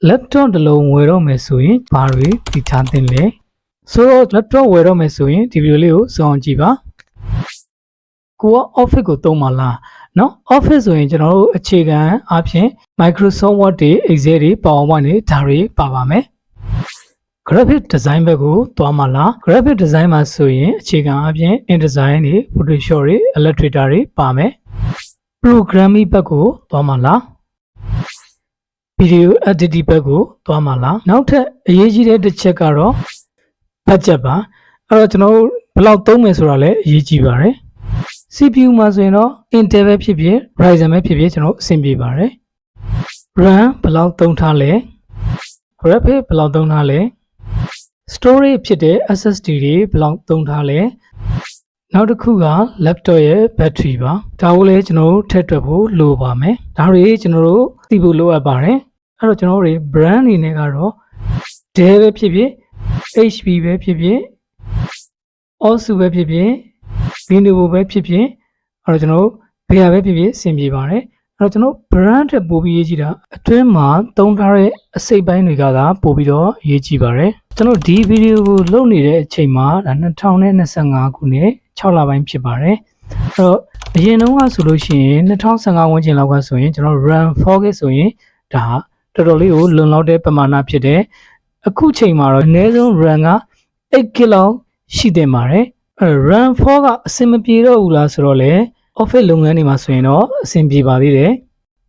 laptop တစ်လုံးဝယ်တော့မယ်ဆိုရင်ဘာတွေသိထားသင့်လဲဆိုတော့ laptop ဝယ်တော့မယ်ဆိုရင်ဒီဗီဒီယိုလေးကိုစောင့်ကြည့်ပါကိုက office ကိုသုံးပါလားเนาะ office ဆိုရင်ကျွန်တော်တို့အခြေခံအပြင် Microsoft Word တွေ Excel တွေ PowerPoint တွေဒါတွေပါပါမယ် graphic design ဘက်ကိုသွားမှာလား graphic design မှာဆိုရင်အခြေခံအပြင် InDesign တွေ Photoshop တွေ Illustrator တွေပါမယ် programming ဘက်ကိုသွားမှာလား video editing ဘက်ကိုသွားမှာလားနောက်ထပ်အရေးကြီးတဲ့တစ်ချက်ကတော့ budget ပါအဲ့တော့ကျွန်တော်တို့ဘယ်လောက်သုံးမယ်ဆိုတာလည်းအရေးကြီးပါတယ် CPU မှာဆိုရင်တော့ Intel ပဲဖြစ်ဖြစ် Ryzen ပဲဖြစ်ဖြစ်ကျွန်တော်အဆင်ပြေပါတယ် RAM ဘယ်လောက်သုံးထားလဲ graphic ဘယ်လောက်သုံးထားလဲ storage ဖြစ်တဲ့ SSD တွေဘယ်လောက်သုံးထားလဲနောက်တစ်ခုက laptop ရဲ့ battery ပါဒါကိုလည်းကျွန်တော်တို့ထည့်တွက်ဖို့လိုပါမယ်ဒါတွေကျွန်တော်တို့သိဖို့လိုအပ်ပါတယ်အဲ့တော့ကျွန်တော်တို့ brand အနေနဲ့ကတော့ Dell ပဲဖြစ်ဖြစ် HP ပဲဖြစ်ဖြစ် Asus ပဲဖြစ်ဖြစ် Lenovo ပဲဖြစ်ဖြစ်အဲ့တော့ကျွန်တော်တို့ဘယ်ဟာပဲဖြစ်ဖြစ်အဆင်ပြေပါတယ်အဲ့တော့ကျွန်တော် brand ထက်ပိုပြီးရေးကြည့်တာအတွင်းမှာသုံးထားတဲ့အစိတ်ပိုင်းတွေကသာပိုပြီးတော့ရေးကြည့်ပါတယ်ကျွန်တော်ဒီဗီဒီယိုကိုလုပ်နေတဲ့အချိန်မှာ2025ခုနှစ်6လပိုင်းဖြစ်ပါတယ်အဲ့တော့အရင်တုန်းကဆိုလို့ရှိရင်2015ဝန်းကျင်လောက်ကဆိုရင်ကျွန်တော် RAM 4GB ဆိုရင်ဒါတော်တော်လေးကိုလုံလောက်တဲ့ပမာဏဖြစ်တယ်အခုချိန်မှာတော့အနည်းဆုံး RAM က 8GB လောက်ရှိတင်ပါတယ်အဲ့ RAM 4ကအဆင်မပြေတော့ဘူးလားဆိုတော့လေ office လုပ်ငန်းတွေမှာဆိုရင်တော့အဆင်ပြေပါသေးတယ်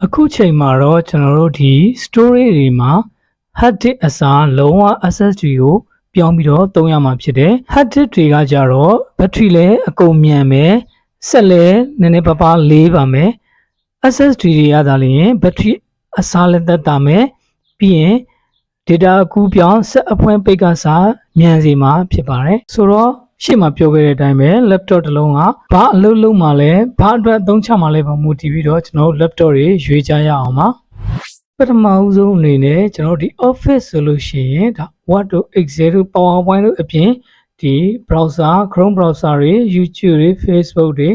အခုချိန်မှာတော့ကျွန်တော်တို့ဒီ storage တွေမှာ hard disk အစားလုံးဝ SSD ကိုပြောင်းပြီးတော့သုံးရမှာဖြစ်တယ် hard disk တွေကကြတော့ battery လည်းအကုန်မြန်မယ်ဆက်လည်းနည်းနည်းပါးပါးလေးပါမယ် SSD တွေရတာလည်း battery အစားလည်းသက်သာမယ်ပြီးရင် data အကူးပြောင်းဆက်အဖွင့်ပိတ်ကစားမြန်စီမှာဖြစ်ပါတယ်ဆိုတော့ရှေ့မှာပြောခဲ့တဲ့အတိုင်းပဲ laptop တစ်လုံးကဘာအလုပ်လုပ်မှလဲဘာအတွက်သုံးချမှလဲပုံမူတည်ပြီးတော့ကျွန်တော်တို့ laptop တွေရွေးကြရအောင်ပါပထမဦးဆုံးအနေနဲ့ကျွန်တော်တို့ဒီ office ဆိုလို့ရှိရင်ဒါ Word တို့ Excel တို့ PowerPoint တို့အပြင်ဒီ browser Chrome browser တွေ YouTube တွေ Facebook တွေ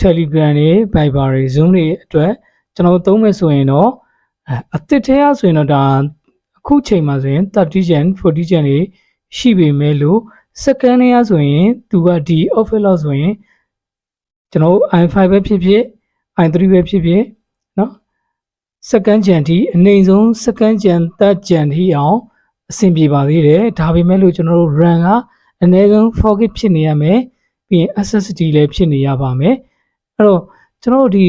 Telegram တွေ Viber တွေ Zoom တွေအတွက်ကျွန်တော်သုံးမယ်ဆိုရင်တော့အသစ်ထဲရဆိုရင်တော့ဒါအခုချိန်မှာဆိုရင်30 Gen 40 Gen တွေရှိပေမဲ့လို့ second နဲ့ရဆိုရင်သူကဒီ office လောက်ဆိုရင်ကျွန်တော် i5 ပဲဖြစ်ဖြစ် i3 ပဲဖြစ်ဖြစ်เนาะ second gen ထိအနည်းဆုံး second gen third gen ထိအောင်အဆင်ပြေပါသေးတယ်ဒါပေမဲ့လို့ကျွန်တော်တို့ RAM ကအနည်းဆုံး 4GB ဖြစ်နေရမယ်ပြီးရင် SSD လည်းဖြစ်နေရပါမယ်အဲ့တော့ကျွန်တော်တို့ဒီ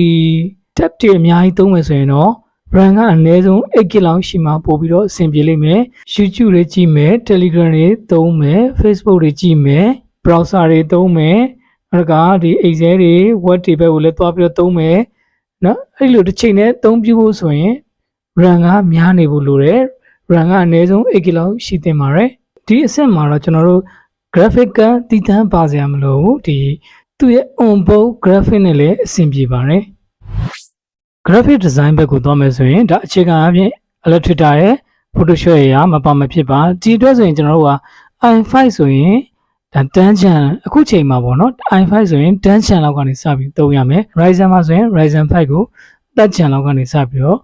tab တွေအများကြီးသုံးမယ်ဆိုရင်တော့ RAM ကအနည်းဆုံး 8GB လောက်ရှိမှပို့ပြီးတော့အဆင်ပြေလိမ့်မယ် YouTube တွေကြည့်မယ် Telegram တွေသုံးမယ် Facebook တွေကြည့်မယ် browser တွေသုံးမယ်အဲ့ဒါကဒီ Excel တွေ Word တွေဘက်ကိုလည်းတွားပြီးတော့သုံးမယ်နော်အဲ့လိုတစ်ချိန်နဲ့အသုံးပြုဖို့ဆိုရင် RAM ကများနေဖို့လိုတယ် RAM ကအနည်းဆုံး 8GB လောက်ရှိသင့်ပါတယ်ဒီအဆင့်မှာတော့ကျွန်တော်တို့ graphic ကတည်တံ့ပါစရာမလိုဘူးဒီသူ့ရဲ့ on-board graphic နဲ့လည်းအဆင်ပြေပါတယ် graphic design ဘက်ကိုသွားမယ်ဆိုရင်ဒါအခြေခံအပြင် Illustrator ရဲ့ Photoshop ရဲ့မပါမဖြစ်ပါဒီအတွက်ဆိုရင်ကျွန်တော်တို့က i5 ဆိုရင်ဒါ10 Gen အခုချိန်မှာပေါ့နော် i5 ဆိုရင်10 Gen လောက်ကနေစပြီးသုံးရမယ် Ryzen မှာဆိုရင် Ryzen 5ကို10 Gen လောက်ကနေစပြီးတော့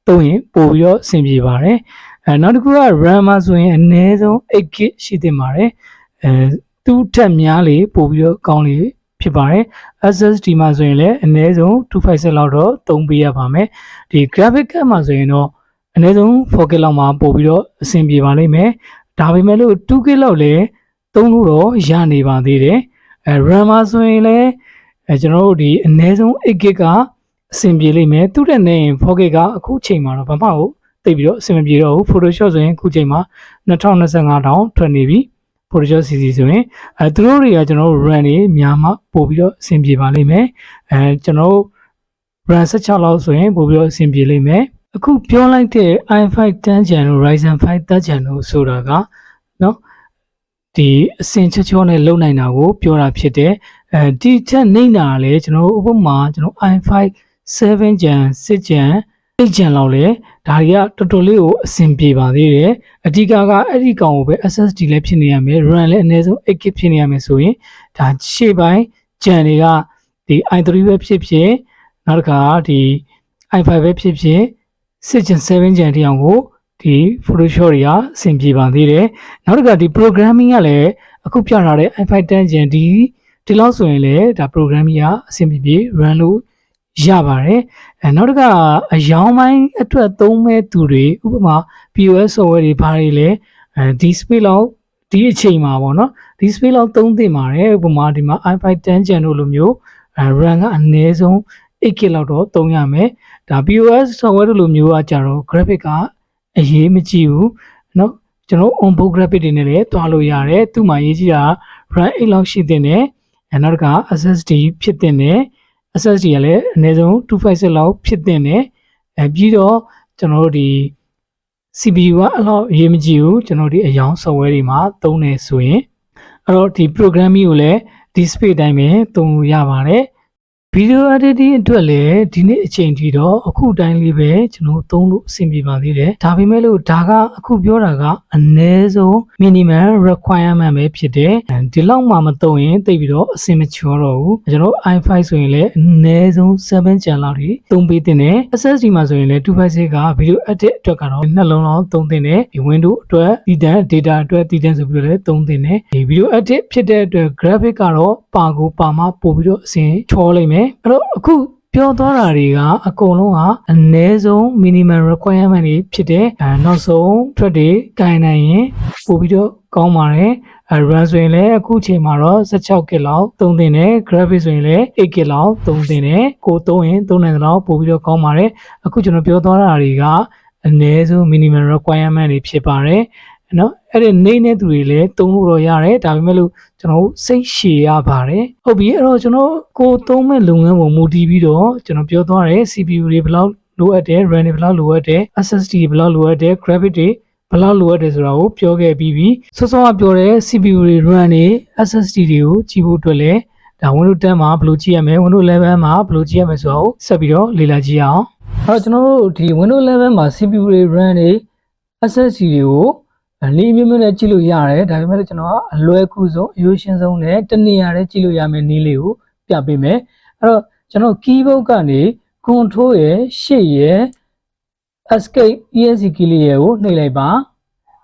သုံးရင်ပို့ပြီးတော့အဆင်ပြေပါတယ်နောက်တစ်ခုက RAM မှာဆိုရင်အနည်းဆုံး 8GB ရှိသင့်ပါတယ်သူ့ထက်များလေပို့ပြီးတော့ကောင်းလေဖြစ်ပါတယ် SSD မှာဆိုရင်လည်းအနည်းဆုံး256လောက်တော့သုံးပေးရပါမယ်ဒီ graphic card မှာဆိုရင်တော့အနည်းဆုံး 4GB လောက်မှာပို့ပြီးတော့အဆင်ပြေပါလိမ့်မယ်ဒါပေမဲ့လို့ 2GB လောက်လည်းသုံးလို့တော့ရနေပါသေးတယ်RAM မှာဆိုရင်လည်းကျွန်တော်တို့ဒီအနည်းဆုံး 8GB ကအဆင်ပြေလိမ့်မယ်သူတဲ့နေရင် 4GB ကအခုချိန်မှာတော့ဘာမှကိုသိပြီးတော့အဆင်မပြေတော့ဘူး Photoshop ဆိုရင်အခုချိန်မှာ2025တောင်ထွက်နေပြီ Photoshop CC ဆိုရင်သူတို့တွေကကျွန်တော်တို့ RAM တွေများမှပို့ပြီးတော့အဆင်ပြေပါလိမ့်မယ်ကျွန်တော်တို့ RAM 16လောက်ဆိုရင်ပို့ပြီးတော့အဆင်ပြေလိမ့်မယ်အခုပြောလိုက်တဲ့ i5 10 Gen တို့ Ryzen 5 3 Gen တို့ဆိုတာကเนาะဒီအဆင်ချောချောနဲ့လုံနိုင်တာကိုပြောတာဖြစ်တယ်ဒီချက်နေတာလေကျွန်တော်ဥပမာကျွန်တော် i5 7 Gen 6 Gen 8 Gen လောက်လေဒါတွေကတော်တော်လေးကိုအဆင်ပြေပါသေးတယ်အဓိကကအဲ့ဒီကောင်ကိုပဲ SSD လည်းဖြစ်နေရမယ် RAM လည်းအနည်းဆုံး 8GB ဖြစ်နေရမယ်ဆိုရင်ဒါရှေ့ပိုင်း Gen တွေကဒီ i3 ပဲဖြစ်ဖြစ်နောက်တစ်ခါဒီ i5 ပဲဖြစ်ဖြစ်6 Gen 7 Gen တိအောင်ကို ဒီ Photoshop တွေကအဆင်ပြေပါသေးတယ်နောက်တစ်ခါဒီ programming ကလည်းအခုပြထားတဲ့ i5 10 Gen ဒီလောက်ဆိုရင်လည်းဒါ programming ကအဆင်ပြေ run လို့ရပါတယ်နောက်တစ်ခါအယောင်ပိုင်းအတွက်သုံးမဲ့သူတွေဥပမာ POS software တွေဘာတွေလဲဒီ space လောက်ဒီအချိန်မှာပေါ့နော်ဒီ space လောက်သုံးသင့်ပါတယ်ဥပမာဒီမှာ i5 10 Gen တို့လိုမျိုးrun ကအနည်းဆုံး 8GB လောက်တော့သုံးရမယ်ဒါ POS software တို့လိုမျိုးကကြတော့ graphic ကအရေးမကြီးဘူးเนาะကျွန်တော် on board graphic တွေနဲ့လည်းတွားလို့ရတယ်သူ့မှာရေးကြည့်တာ RAM 8လောက်ရှိတဲ့နဲ့နောက်တစ်ခါ SSD ဖြစ်တဲ့နဲ့ SSD ကလည်းအနည်းဆုံး256လောက်ဖြစ်တဲ့နဲ့ပြီးတော့ကျွန်တော်တို့ဒီ CPU ကအဲ့လောက်အရေးမကြီးဘူးကျွန်တော်ဒီအယောင် software တွေမှာသုံးနေဆိုရင်အဲ့တော့ဒီ programming ကိုလည်းဒီ space တိုင်းပဲသုံးလို့ရပါတယ် video editing အတွက်လည်းဒီနေ့အချိန်ထိတော့အခုတိုင်းလေးပဲကျွန်တော်သုံးလို့အဆင်ပြေပါသေးတယ်ဒါပေမဲ့လို့ဒါကအခုပြောတာကအနည်းဆုံး minimum requirement ပဲဖြစ်တယ်ဒီလောက်မှမသုံးရင်သိပြီးတော့အဆင်မချောတော့ဘူးကျွန်တော် i5 ဆိုရင်လည်းအနည်းဆုံး7 Gen လောက်ထိသုံးပေးတင်တယ် SSD မှာဆိုရင်လည်း256က video edit အတွက်ကတော့နှလုံးလောက်သုံးတင်တယ်ဒီ window အတွက်တည်တံ့ data အတွက်တည်တံ့ဆိုပြီးတော့လည်းသုံးတင်တယ်ဒီ video edit ဖြစ်တဲ့အတွက် graphic ကတော့ပါကိုပါမှပို့ပြီးတော့အဆင်ချောလိမ့်မယ်အဲ့တော့အခုပြောသွားတာတွေကအကုန်လုံးကအနည်းဆုံး minimum requirement တွေဖြစ်တဲ့နောက်ဆုံး track တွေကိုင်နိုင်ရင်ပို့ပြီးတော့ကောင်းပါတယ်run ဆိုရင်လည်းအခုချိန်မှာတော့ 16GB လောက်သုံးသင့်တယ် graphic ဆိုရင်လည်း 8GB လောက်သုံးသင့်တယ်ကိုသုံးရင်သုံးနိုင်တော့ပို့ပြီးတော့ကောင်းပါတယ်အခုကျွန်တော်ပြောသွားတာတွေကအနည်းဆုံး minimum requirement တွေဖြစ်ပါတယ်နော်အဲ့ဒီနေတဲ့သူတွေလည်းသုံးလို့တော့ရတယ်ဒါပေမဲ့လို့ကျွန်တော်စိတ်ရှည်ရပါတယ်ဟုတ်ပြီအဲ့တော့ကျွန်တော်ကိုသုံးမဲ့လုပ်ငန်းပုံမူတည်ပြီးတော့ကျွန်တော်ပြောသွားတယ် CPU တွေဘယ်လောက်လိုအပ်တယ် RAM တွေဘယ်လောက်လိုအပ်တယ် SSD တွေဘယ်လောက်လိုအပ်တယ် graphic တွေဘယ်လောက်လိုအပ်တယ်ဆိုတာကိုပြောခဲ့ပြီးပြီစောစောကပြောတဲ့ CPU တွေ RAM တွေ SSD တွေကိုကြည့်ဖို့အတွက်လည်းဒါ Windows 10မှာဘယ်လိုကြည့်ရမလဲ Windows 11မှာဘယ်လိုကြည့်ရမလဲဆိုတာကိုဆက်ပြီးတော့လေ့လာကြည့်အောင်အဲ့တော့ကျွန်တော်တို့ဒီ Windows 11မှာ CPU တွေ RAM တွေ SSD တွေကိုနည်းမျိုးမျိုးနဲ့ကြည့်လို့ရတယ်ဒါပေမဲ့ကျွန်တော်ကအလွယ်ကူဆုံးအရိုးရှင်းဆုံးနဲ့တနေရာနဲ့ကြည့်လို့ရမယ့်နည်းလေးကိုပြပေးမယ်အဲ့တော့ကျွန်တော် keyboard ကနေ control ရယ် shift ရယ် escape ESC key လေးရယ်ကိုနှိပ်လိုက်ပါ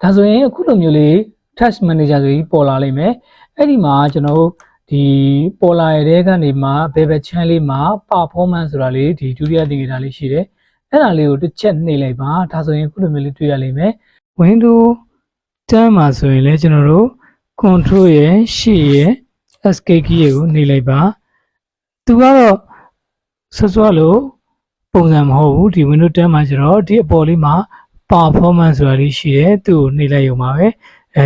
ဒါဆိုရင်အခုလိုမျိုးလေး touch manager ဆိုပြီးပေါ်လာလိမ့်မယ်အဲ့ဒီမှာကျွန်တော်ဒီပေါ်လာရတဲ့ကနေမှဘယ်ဘက် channel လေးမှာ performance ဆိုတာလေးဒီဒုတိယသင်္ကေတလေးရှိတယ်အဲ့ဒါလေးကိုတစ်ချက်နှိပ်လိုက်ပါဒါဆိုရင်အခုလိုမျိုးလေးတွေ့ရလိမ့်မယ် Windows 10မှာဆိုရင်လည်းကျွန်တော်တို့ control ရယ် shift ရယ် escape key ကိုနှိပ်လိုက်ပါသူကတော့ဆွဆွလို့ပုံစံမဟုတ်ဘူးဒီ Windows 10မှာကျတော့ဒီအပေါ်လေးမှာ performance ဆိုတာလေးရှိတယ်သူ့ကိုနှိပ်လိုက်ရုံပါပဲ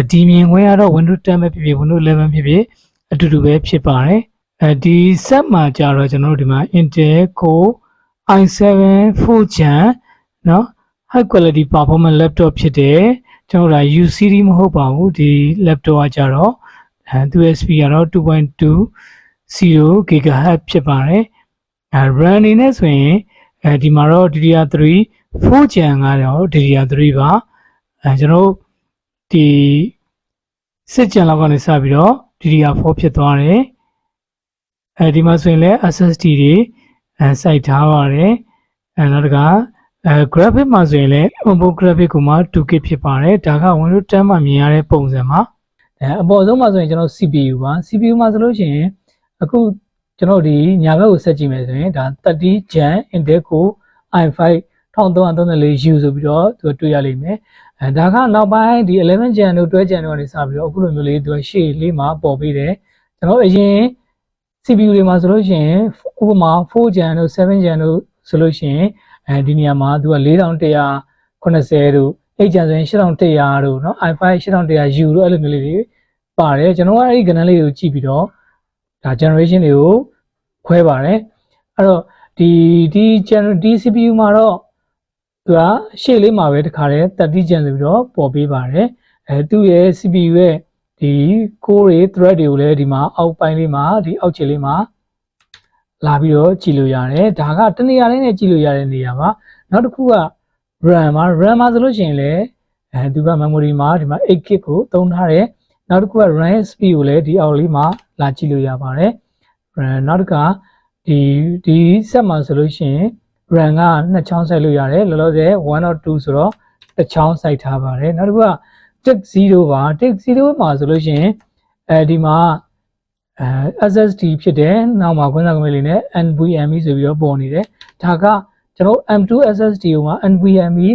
ဒီမြင်ခွင့်ကတော့ Windows 10ပဲဖြစ်ဖြစ် Windows 11ဖြစ်ဖြစ်အတူတူပဲဖြစ်ပါတယ်ဒီ set မှာကျတော့ကျွန်တော်တို့ဒီမှာ Intel Core i7 4 Gen เนาะ high quality performance laptop ဖြစ်တယ်ကျွန်တော်ဒါ U series မဟုတ်ပါဘူးဒီ laptop ကကြတော့သူ့ speed ကတော့ 2.20 GHz ဖြစ်ပါတယ်RAM အနေနဲ့ဆိုရင်ဒီမှာတော့ DDR3 4 Gen ကတော့ DDR3 ပါကျွန်တော်ဒီ6 Gen လောက်ကနေစပြီးတော့ DDR4 ဖြစ်သွားတယ်ဒီမှာဆိုရင်လည်း SSD တွေစိုက်ထားပါတယ်နောက်တစ်ခါgraphic မှာဆိုရင်လည်း onboard graphic ကိုမှ 2K ဖြစ်ပါတယ်ဒါက Windows 10မှာမြင်ရတဲ့ပုံစံမှာအပေါ်ဆုံးမှာဆိုရင်ကျွန်တော် CPU ပါ CPU မှာဆိုလို့ရှိရင်အခုကျွန်တော်ဒီညာဘက်ကိုဆက်ကြည့်မယ်ဆိုရင်ဒါ30 Gen Intel Core i5 1334U ဆိုပြီးတော့သူတွေ့ရလိမ့်မယ်ဒါကနောက်ပိုင်းဒီ11 Gen တို့12 Gen တို့ကနေစပြီးတော့အခုလိုမျိုးလေးသူရှေ့လေးမှာပေါ်ပြီးတယ်ကျွန်တော်အရင် CPU တွေမှာဆိုလို့ရှိရင်ဥပမာ4 Gen တို့7 Gen တို့ဆိုလို့ရှိရင်ဒီနေရာမှာသူက4180တို့8 Gen ဆိုရင်8100တို့เนาะ i5 8100U တို့အဲ့လိုမျိုးလေးတွေပါတယ်ကျွန်တော်ကအဲ့ဒီကဏ္ဍလေးကိုကြည့်ပြီးတော့ဒါ generation တွေကိုခွဲပါတယ်အဲ့တော့ဒီ CPU မှာတော့သူကရှေ့လေးမှာပဲတခါတည်း30 Gen ဆိုပြီးတော့ပေါ်ပေးပါတယ်သူ့ရဲ့ CPU ရဲ့ဒီ core တွေ thread တွေကိုလည်းဒီမှာအောက်ပိုင်းလေးမှာဒီအောက်ခြေလေးမှာလာပြီးတော့ကြည့်လို့ရတယ်ဒါကတနေရာလေးနဲ့ကြည့်လို့ရတဲ့နေရာပါနောက်တစ်ခုက RAM မှာဆိုလို့ရှိရင်လည်းသူက memory မှာဒီမှာ 8GB ကိုသုံးထားတယ်နောက်တစ်ခုက RAM speed ကိုလည်းဒီအောက်လေးမှာလာကြည့်လို့ရပါတယ်နောက်တစ်ခါဒီ set မှာဆိုလို့ရှိရင် RAM က2ချောင်းဆက်လို့ရတယ်လောလောဆယ်1 or 2ဆိုတော့ တစ်ချောင်းစိုက်ထားပါတယ်နောက်တစ်ခုက tick 0ပါ tick 0မှာဆိုလို့ရှိရင်ဒီမှာSSD ဖြစ်တယ်နောက်မှာခွင့်စာကွန်ပျူတာလေးနဲ့ NVMe ဆိုပြီးတော့ပေါ်နေတယ်ဒါကကျွန်တော် M2 SSD ကိုမှာ NVMe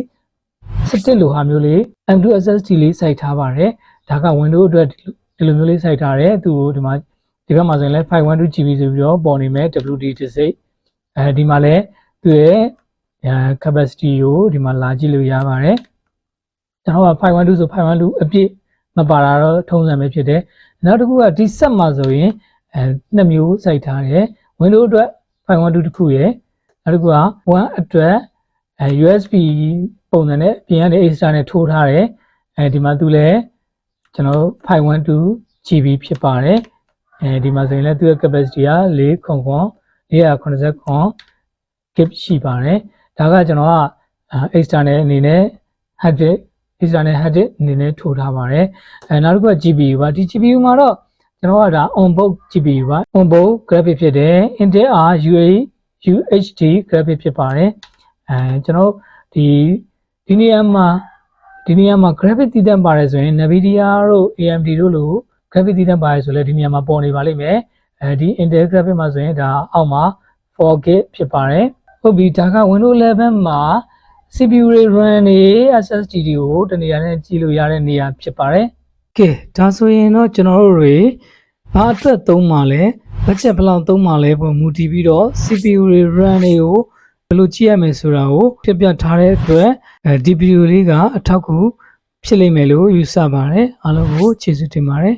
17လိုဟာမျိုးလေး M2 SSD လေးစိုက်ထားပါတယ်ဒါက Windows အတွက်ဒီလိုမျိုးလေးစိုက်ထားတယ်သူ့ကိုဒီဘက်မှာဆိုရင်လည်း 512GB ဆိုပြီးတော့ပေါ်နေမယ် WD တစ်စိတ်ဒီမှာလည်းသူ့ရဲ့capacity ကိုဒီမှာလာကြည့်လို့ရပါတယ်ကျွန်တော်က512ဆို512အပြည့်မပါတာတော့ထုံးစံပဲဖြစ်တယ်နောက်တစ်ခုကဒီဆက်မှာဆိုရင်နှစ်မျိုးစိုက်ထားတယ် Windows အတွက်512တစ်ခုရယ်နောက်တစ်ခုက1အတွက် USB ပုံစံနဲ့ပြင်ရတဲ့ extra နဲ့ထိုးထားတယ်ဒီမှာသူလည်းကျွန်တော် 512GB ဖြစ်ပါတယ်ဒီမှာဆိုရင်လည်းသူ့ရဲ့ capacity က480 GB ရှိပါတယ်ဒါကကျွန်တော်က external အနေနဲ့ hard disk external hard disk အနေနဲ့ထိုးထားပါတယ်နောက်တစ်ခုက GPU ပါဒီ GPU မှာတော့ကျွန်တော်ကဒါ on-board GPU ပါ on-board graphic ဖြစ်တယ် Intel UHD graphic ဖြစ်ပါတယ်ကျွန်တော်ဒီနေရာမှာ graphic တည်တံ့ပါတယ်ဆိုရင် Nvidia တို့ AMD တို့လို graphic တည်တံ့ပါတယ်ဆိုလည်းဒီနေရာမှာပေါ်နေပါလိမ့်မယ်ဒီ Intel graphic မှာဆိုရင်ဒါအောက်မှာ 4GB ဖြစ်ပါတယ်ဟုတ်ပြီဒါက Windows 11မှာ CPU တွေ RAM တွေ SSD တွေကိုတနေရာနဲ့ကြည့်လို့ရတဲ့နေရာဖြစ်ပါတယ်ကဲဒါဆိုရင်တော့ကျွန်တော်တို့တွေဘာအတွက်သုံးမှာလဲ budget ဘယ်လောက်သုံးမှာလဲပုံမူတည်ပြီးတော့ CPU တွေ RAM တွေကိုဘယ်လိုကြည့်ရမယ်ဆိုတာကိုပြထားတဲ့အတွက်ဒီဗီဒီယိုလေးကအထောက်အကူဖြစ်လိမ့်မယ်လို့ယူဆပါတယ်အားလုံးကိုကျေးဇူးတင်ပါတယ်